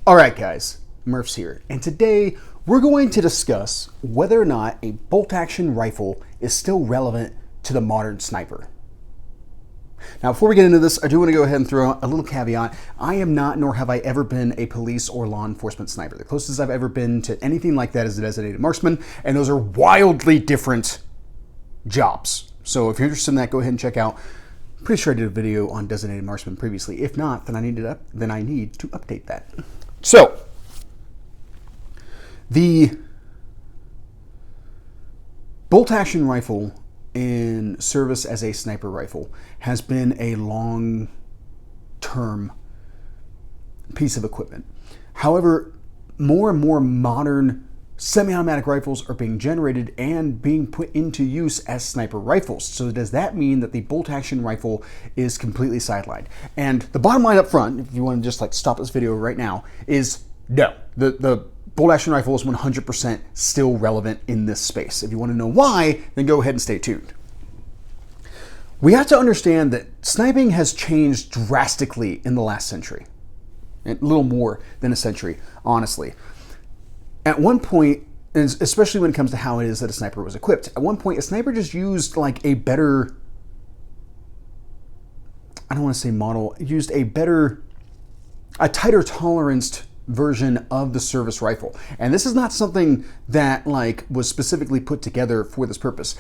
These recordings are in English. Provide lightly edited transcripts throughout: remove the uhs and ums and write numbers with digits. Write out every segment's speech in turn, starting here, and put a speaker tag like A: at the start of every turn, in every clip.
A: Alright guys, Murph's here, and today we're going to discuss whether or not a bolt-action rifle is still relevant to the modern sniper. Now before we get into this, I do want to go ahead and throw out a little caveat. I am not, nor have I ever been, a police or law enforcement sniper. The closest I've ever been to anything like that is a designated marksman, and those are wildly different jobs. So if you're interested in that, go ahead and check out. I'm pretty sure I did a video on designated marksman previously. If not, then I need to update that. So, the bolt-action rifle in service as a sniper rifle has been a long-term piece of equipment. However, more and more modern semi-automatic rifles are being generated and being put into use as sniper rifles. So does that mean that the bolt-action rifle is completely sidelined? And the bottom line up front, if you want to just stop this video right now, is no. The bolt-action rifle is 100% still relevant in this space. If you want to know why, then go ahead and stay tuned. We have to understand that sniping has changed drastically in the last century. A little more than a century, honestly. At one point, especially when it comes to how it is that a sniper was equipped, at one point a sniper just used like a better, I don't want to say model, used a tighter toleranced version of the service rifle. And this is not something that was specifically put together for this purpose.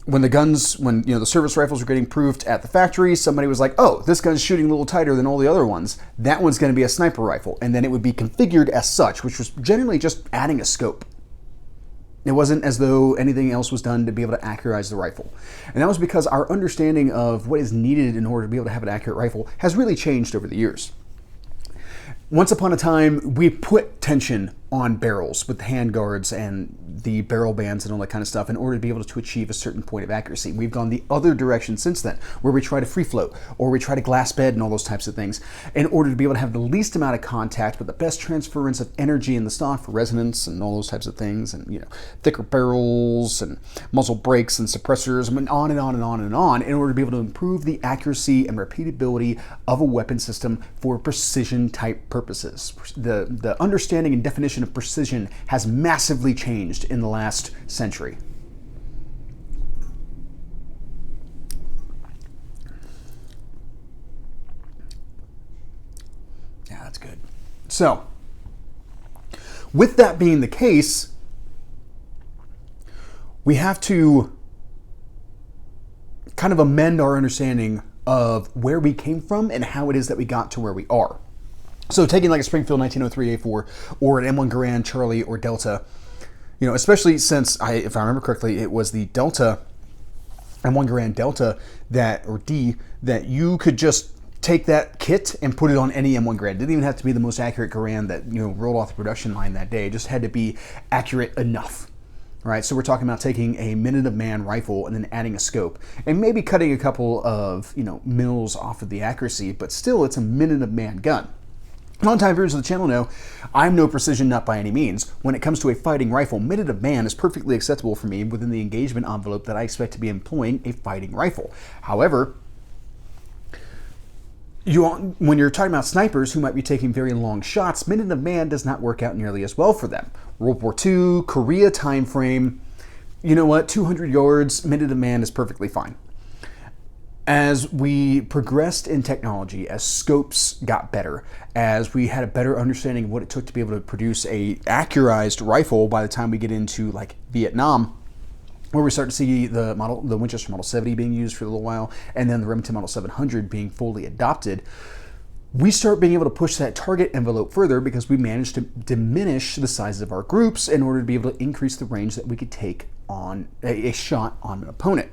A: When the service rifles were getting proved at the factory, somebody was like, oh, this gun's shooting a little tighter than all the other ones. That one's going to be a sniper rifle. And then it would be configured as such, which was generally just adding a scope. It wasn't as though anything else was done to be able to accuratize the rifle. And that was because our understanding of what is needed in order to be able to have an accurate rifle has really changed over the years. Once upon a time, we put tension on barrels with the handguards and the barrel bands and all that kind of stuff in order to be able to achieve a certain point of accuracy. We've gone the other direction since then, where we try to free float or we try to glass bed and all those types of things in order to be able to have the least amount of contact but the best transference of energy in the stock for resonance and all those types of things, and thicker barrels and muzzle brakes and suppressors and on and on and on and on in order to be able to improve the accuracy and repeatability of a weapon system for precision type purposes. The understanding and definition of precision has massively changed in the last century. Yeah, that's good. So, with that being the case, we have to kind of amend our understanding of where we came from and how it is that we got to where we are. So taking like a Springfield 1903 A4 or an M1 Garand Charlie or Delta, especially since if I remember correctly, it was the Delta, M1 Garand Delta or D, that you could just take that kit and put it on any M1 Garand. It didn't even have to be the most accurate Garand that rolled off the production line that day. It just had to be accurate enough. Right, so we're talking about taking a minute of man rifle and then adding a scope and maybe cutting a couple of mils off of the accuracy, but still it's a minute of man gun. Long-time viewers of the channel know I'm no precision nut by any means. When it comes to a fighting rifle, minute of man is perfectly acceptable for me within the engagement envelope that I expect to be employing a fighting rifle. However, when you're talking about snipers who might be taking very long shots, minute of man does not work out nearly as well for them. World War II, Korea time frame, 200 yards, minute of man is perfectly fine. As we progressed in technology, as scopes got better, as we had a better understanding of what it took to be able to produce a accurized rifle by the time we get into Vietnam, where we start to see the Winchester Model 70 being used for a little while, and then the Remington Model 700 being fully adopted, we start being able to push that target envelope further because we managed to diminish the size of our groups in order to be able to increase the range that we could take on a shot on an opponent.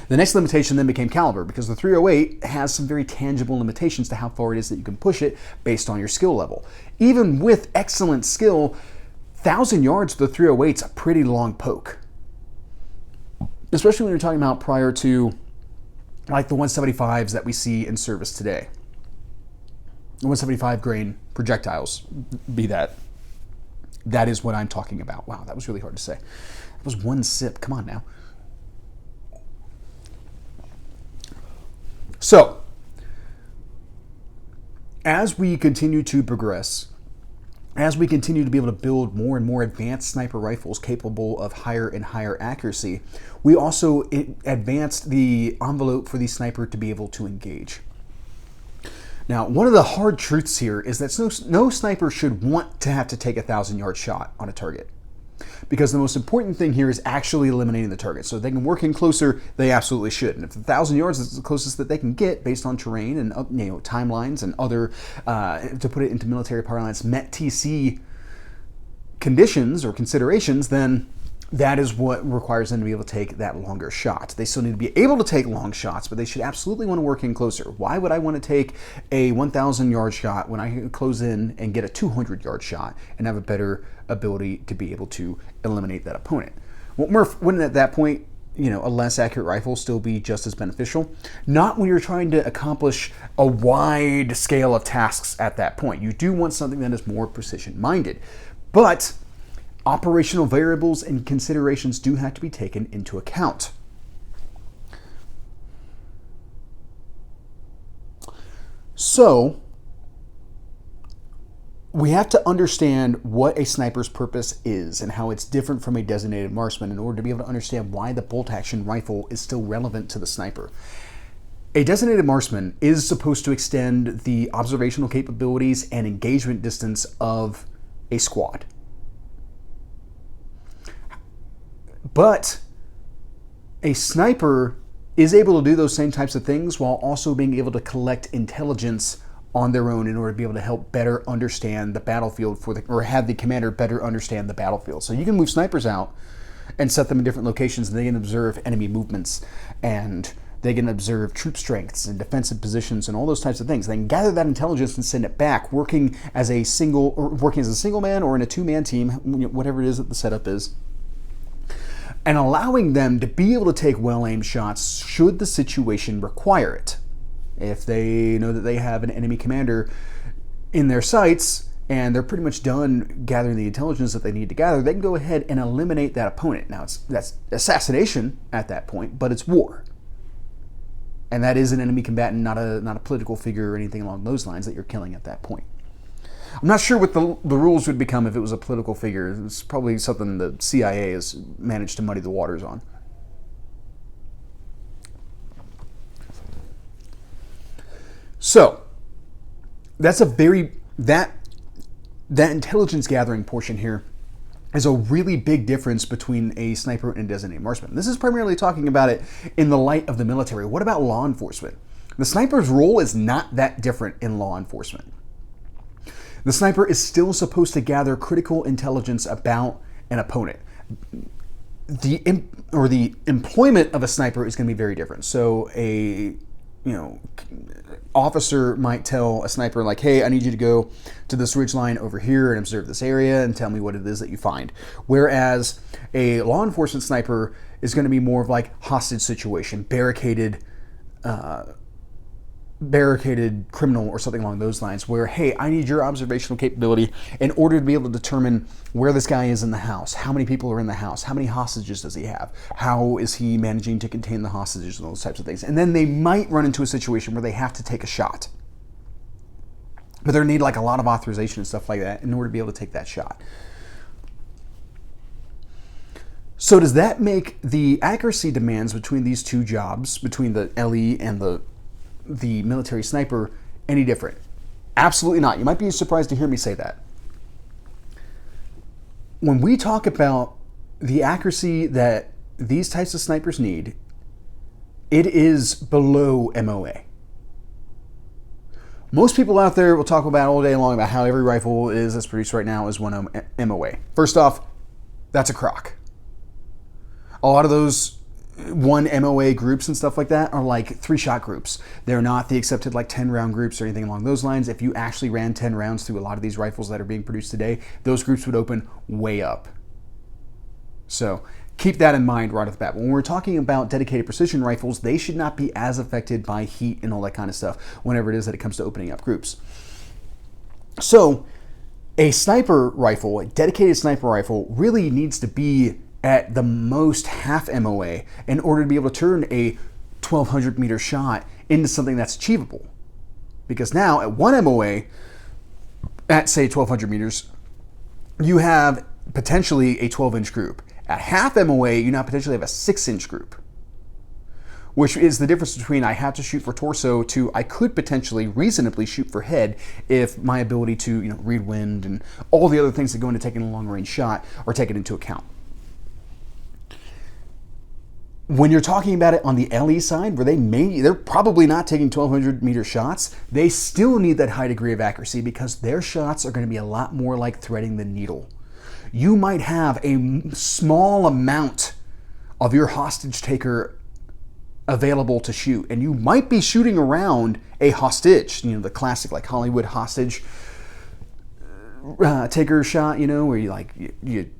A: The next limitation then became caliber, because the 308 has some very tangible limitations to how far it is that you can push it based on your skill level. Even with excellent skill, 1,000 yards with the 308's a pretty long poke. Especially when you're talking about prior to the 175s that we see in service today. The 175 grain projectiles, be that. That is what I'm talking about. Wow, that was really hard to say. That was one sip. Come on now. So, as we continue to progress as we continue to be able to build more and more advanced sniper rifles capable of higher and higher accuracy, we also advanced the envelope for the sniper to be able to engage. Now, one of the hard truths here is that no sniper should want to have to take a 1,000-yard shot on a target, because the most important thing here is actually eliminating the target. So if they can work in closer, they absolutely should. And if 1,000 yards is the closest that they can get based on terrain and timelines and other, to put it into military parlance, MET-TC conditions or considerations, then that is what requires them to be able to take that longer shot. They still need to be able to take long shots, but they should absolutely want to work in closer. Why would I want to take a 1,000-yard shot when I can close in and get a 200-yard shot and have a better ability to be able to eliminate that opponent? Wouldn't at that point, a less accurate rifle still be just as beneficial? Not when you're trying to accomplish a wide scale of tasks at that point. You do want something that is more precision-minded, but operational variables and considerations do have to be taken into account. So, we have to understand what a sniper's purpose is and how it's different from a designated marksman in order to be able to understand why the bolt-action rifle is still relevant to the sniper. A designated marksman is supposed to extend the observational capabilities and engagement distance of a squad. But a sniper is able to do those same types of things while also being able to collect intelligence on their own in order to be able to help better understand the battlefield or have the commander better understand the battlefield. So you can move snipers out and set them in different locations, and they can observe enemy movements, and they can observe troop strengths and defensive positions and all those types of things. They can gather that intelligence and send it back, working as a single man or in a two-man team, whatever it is that the setup is, and allowing them to be able to take well-aimed shots should the situation require it. If they know that they have an enemy commander in their sights and they're pretty much done gathering the intelligence that they need to gather, they can go ahead and eliminate that opponent. Now, that's assassination at that point, but it's war. And that is an enemy combatant, not a political figure or anything along those lines that you're killing at that point. I'm not sure what the rules would become if it was a political figure. It's probably something the CIA has managed to muddy the waters on. So, that's that intelligence gathering portion here is a really big difference between a sniper and a designated marksman. This is primarily talking about it in the light of the military. What about law enforcement? The sniper's role is not that different in law enforcement. The sniper is still supposed to gather critical intelligence about an opponent. The employment of a sniper is going to be very different. So a officer might tell a sniper like, hey, I need you to go to this ridge line over here and observe this area and tell me what it is that you find. Whereas a law enforcement sniper is going to be more of like hostage situation, barricaded criminal or something along those lines, where, hey, I need your observational capability in order to be able to determine where this guy is in the house, how many people are in the house, how many hostages does he have, how is he managing to contain the hostages, and those types of things. And then they might run into a situation where they have to take a shot, but they need like a lot of authorization and stuff like that in order to be able to take that shot. So does that make the accuracy demands between these two jobs, between the LE and the military sniper, any different? Absolutely not. You might be surprised to hear me say that. When we talk about the accuracy that these types of snipers need, it is below MOA. Most people out there will talk about all day long about how every rifle that's produced right now is 1 MOA. First off, that's a crock. A lot of those 1 MOA groups and stuff like that are like 3-shot groups. They're not the accepted like 10-round groups or anything along those lines. If you actually ran 10 rounds through a lot of these rifles that are being produced today, those groups would open way up. So keep that in mind right off the bat. When we're talking about dedicated precision rifles, they should not be as affected by heat and all that kind of stuff whenever it is that it comes to opening up groups. So a sniper rifle, a dedicated sniper rifle, really needs to be at the most half MOA in order to be able to turn a 1,200 meter shot into something that's achievable. Because now at 1 MOA, at say 1,200 meters, you have potentially a 12-inch group. At half MOA, you now potentially have a 6-inch group, which is the difference between I have to shoot for torso to I could potentially reasonably shoot for head if my ability to read wind and all the other things that go into taking a long-range shot are taken into account. When you're talking about it on the LE side, where they're probably not taking 1,200 meter shots, they still need that high degree of accuracy because their shots are going to be a lot more like threading the needle. You might have a small amount of your hostage taker available to shoot, and you might be shooting around a hostage, the classic like Hollywood hostage taker shot, where you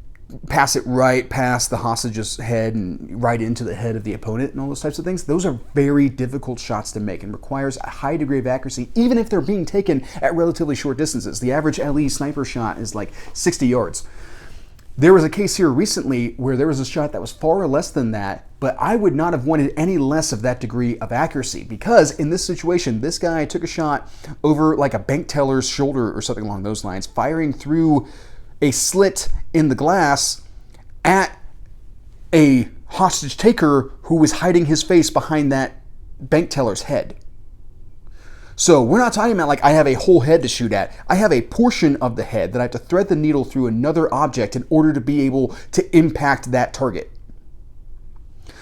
A: pass it right past the hostage's head and right into the head of the opponent and all those types of things. Those are very difficult shots to make and requires a high degree of accuracy, even if they're being taken at relatively short distances. The average LE sniper shot is like 60 yards. There was a case here recently where there was a shot that was far less than that, but I would not have wanted any less of that degree of accuracy because in this situation, this guy took a shot over like a bank teller's shoulder or something along those lines, firing through a slit in the glass at a hostage taker who was hiding his face behind that bank teller's head. So we're not talking about like I have a whole head to shoot at. I have a portion of the head that I have to thread the needle through another object in order to be able to impact that target.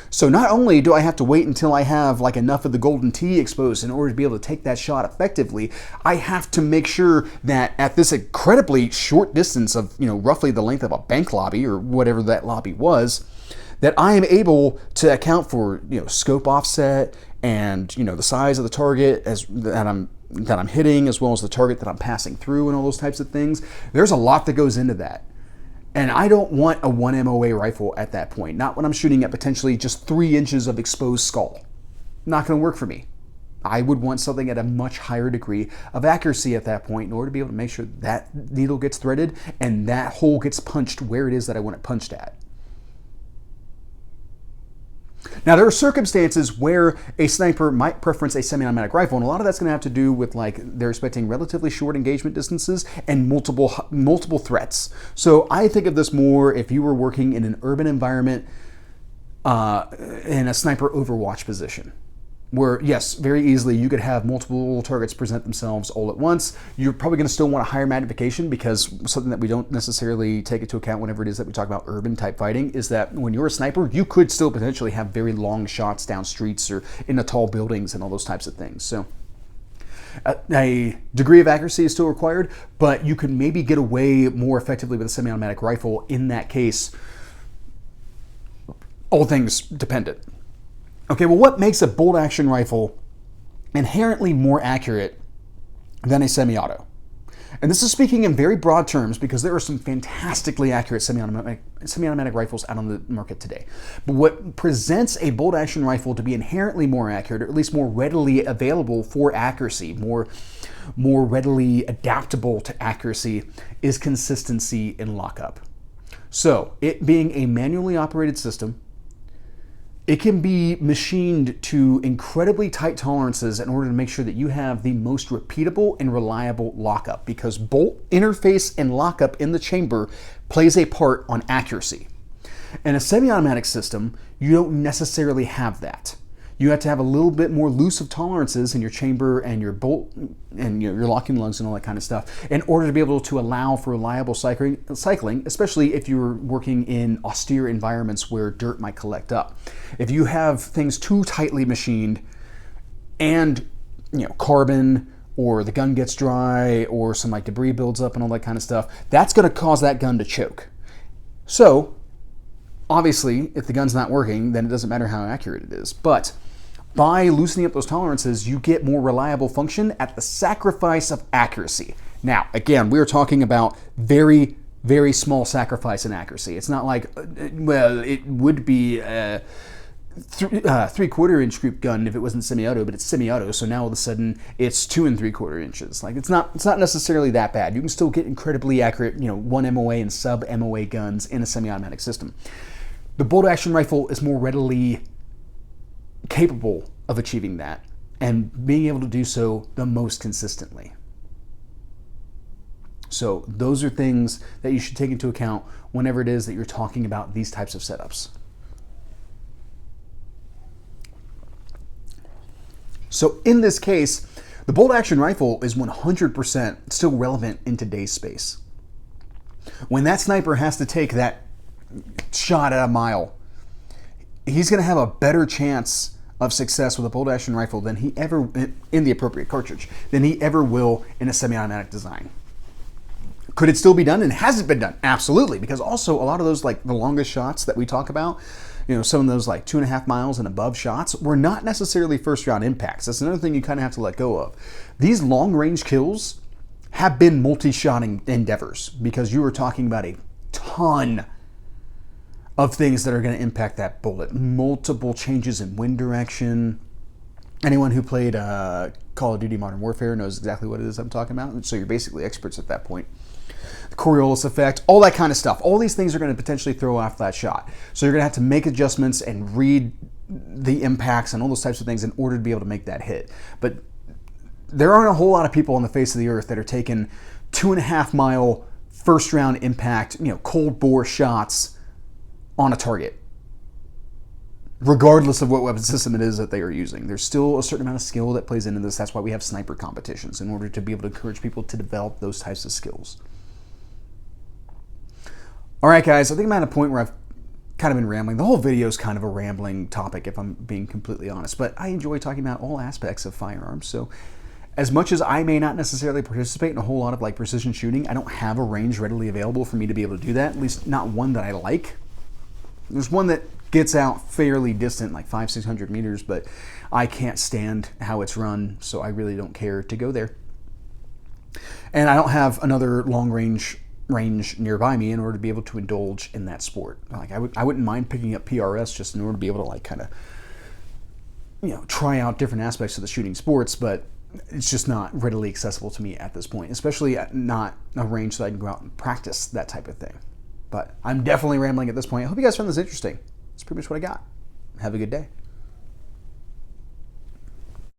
A: So not only do I have to wait until I have like enough of the golden T exposed in order to be able to take that shot effectively, I have to make sure that at this incredibly short distance of, roughly the length of a bank lobby or whatever that lobby was, that I am able to account for, scope offset and, the size of the target that I'm hitting, as well as the target that I'm passing through and all those types of things. There's a lot that goes into that. And I don't want a 1 MOA rifle at that point. Not when I'm shooting at potentially just 3 inches of exposed skull. Not going to work for me. I would want something at a much higher degree of accuracy at that point in order to be able to make sure that needle gets threaded and that hole gets punched where it is that I want it punched at. Now, there are circumstances where a sniper might preference a semi-automatic rifle, and a lot of that's going to have to do with they're expecting relatively short engagement distances and multiple threats. So I think of this more if you were working in an urban environment in a sniper overwatch position, where yes, very easily you could have multiple targets present themselves all at once. You're probably going to still want a higher magnification because something that we don't necessarily take into account whenever it is that we talk about urban type fighting is that when you're a sniper, you could still potentially have very long shots down streets or into tall buildings and all those types of things. So a degree of accuracy is still required, but you can maybe get away more effectively with a semi-automatic rifle in that case, all things dependent. Okay, well, what makes a bolt action rifle inherently more accurate than a semi-auto? And this is speaking in very broad terms because there are some fantastically accurate semi-automatic rifles out on the market today. But what presents a bolt action rifle to be inherently more accurate, or at least more readily available for accuracy, more readily adaptable to accuracy, is consistency in lockup. So, it being a manually operated system, it can be machined to incredibly tight tolerances in order to make sure that you have the most repeatable and reliable lockup, because bolt interface and lockup in the chamber plays a part on accuracy. In a semi-automatic system, you don't necessarily have that. You have to have a little bit more loose of tolerances in your chamber and your bolt and your locking lugs and all that kind of stuff in order to be able to allow for reliable cycling, especially if you're working in austere environments where dirt might collect up. If you have things too tightly machined and carbon, or the gun gets dry, or some debris builds up and all that kind of stuff, that's going to cause that gun to choke. So obviously, if the gun's not working, then it doesn't matter how accurate it is. But by loosening up those tolerances, you get more reliable function at the sacrifice of accuracy. Now, again, we're talking about very, very small sacrifice in accuracy. It's not like, well, it would be a 3/4 inch group gun if it wasn't semi-auto, but it's semi-auto, so now all of a sudden it's 2 3/4 inches. It's not necessarily that bad. You can still get incredibly accurate, 1 MOA and sub MOA guns in a semi-automatic system. The bolt action rifle is more readily capable of achieving that and being able to do so the most consistently. So those are things that you should take into account whenever it is that you're talking about these types of setups. So in this case, the bolt action rifle is 100% still relevant in today's space. When that sniper has to take that shot at a mile, he's going to have a better chance of success with a bolt action rifle than he ever, in the appropriate cartridge, than he ever will in a semi-automatic design. Could it still be done? And has it been done? Absolutely, because also a lot of those, like the longest shots that we talk about, some of those like 2.5 miles and above shots were not necessarily first round impacts. That's another thing you kind of have to let go of. These long range kills have been multi-shotting endeavors because you were talking about a ton of things that are going to impact that bullet. Multiple changes in wind direction. Anyone who played Call of Duty Modern Warfare knows exactly what it is I'm talking about. So you're basically experts at that point. The Coriolis effect, all that kind of stuff. All these things are going to potentially throw off that shot. So you're going to have to make adjustments and read the impacts and all those types of things in order to be able to make that hit. But there aren't a whole lot of people on the face of the earth that are taking 2.5 mile first round impact, cold bore shots on a target, regardless of what weapon system it is that they are using. There's still a certain amount of skill that plays into this. That's why we have sniper competitions, in order to be able to encourage people to develop those types of skills. All right, guys, I think I'm at a point where I've kind of been rambling. The whole video is kind of a rambling topic, if I'm being completely honest, but I enjoy talking about all aspects of firearms. So as much as I may not necessarily participate in a whole lot of like precision shooting, I don't have a range readily available for me to be able to do that, at least not one that I like. There's one that gets out fairly distant, like 500-600 meters, but I can't stand how it's run, so I really don't care to go there. And I don't have another long range nearby me in order to be able to indulge in that sport. Like I wouldn't mind picking up PRS just in order to be able to like kind of try out different aspects of the shooting sports, but it's just not readily accessible to me at this point, especially at not a range that I can go out and practice that type of thing. But I'm definitely rambling at this point. I hope you guys found this interesting. That's pretty much what I got. Have a good day.